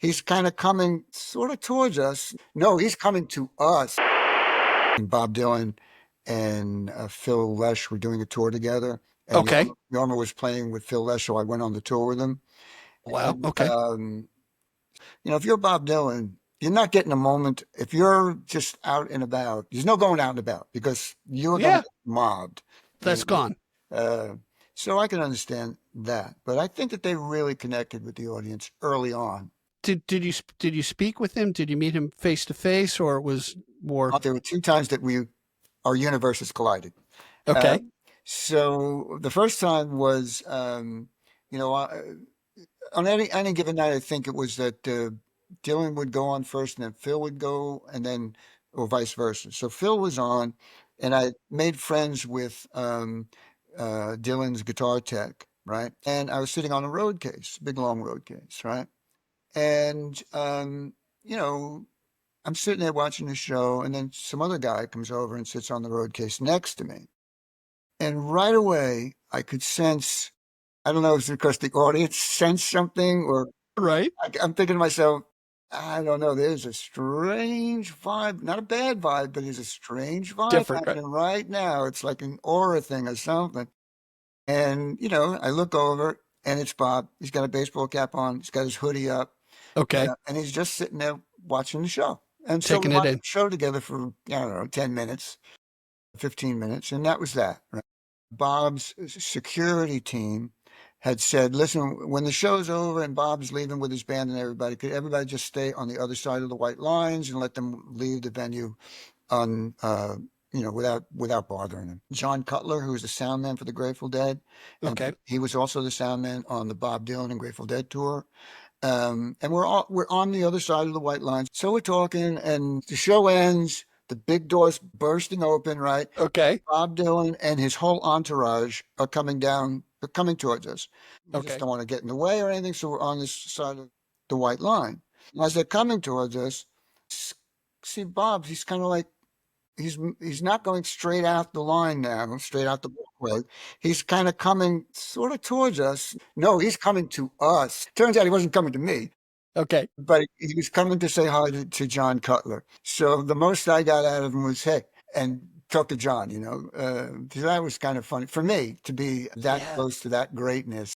he's kind of coming sort of towards us. No, he's coming to us. And Bob Dylan and Phil Lesh were doing a tour together. And Okay. Yorma was playing with Phil Lesh, so I went on the tour with him. Wow. And, Okay. if you're Bob Dylan, you're not getting a moment. If you're just out and about, there's no going out and about because you're going to Yeah, get mobbed. that's And, gone. uh, so I can understand that. But I think that they really connected with the audience early on. Did you speak with him? Did you meet him face to face, or it was more? There were two times that our universes collided. Uh, Okay. so the first time was, you know, on any given night, I think it was that Dylan would go on first, and then Phil would go, and then or vice versa. So Phil was on, and I made friends with Dylan's guitar tech, right? And I was sitting on a road case, big long road case, right? And you know, I'm sitting there watching the show, and then some other guy comes over and sits on the road case next to me. And right away, I could sense, I don't know if it's because the audience sensed something or Right. I'm thinking to myself, I don't know, there's a strange vibe, not a bad vibe, but there's a strange vibe Different. Right. happening right now. It's like an aura thing or something. And, I look over and it's Bob. He's got a baseball cap on, he's got his hoodie up, Okay. and he's just sitting there watching the show. And so we Taking it watched in. the show together for, I don't know, 10 minutes, 15 minutes, and that was that. Right? Bob's security team had said, listen, when the show's over and Bob's leaving with his band and everybody, could everybody just stay on the other side of the white lines and let them leave the venue on, without bothering him. John Cutler, who was the sound man for the Grateful Dead, and Okay. he was also the sound man on the Bob Dylan and Grateful Dead tour. And we're on the other side of the white lines. So we're talking, and the show ends. The big doors bursting open, right? Okay. Bob Dylan and his whole entourage are coming towards us. We just Okay. don't want to get in the way or anything, so we're on this side of the white line. And as they're coming towards us, see Bob, he's kind of like he's not going straight out the line now, straight out the walkway. He's kind of coming sort of towards us. No, he's coming to us. Turns out he wasn't coming to me, Okay. but he was coming to say hi to John Cutler. So the most I got out of him was, hey, and talk to John, 'cause that was kind of funny for me to be that Yeah. close to that greatness.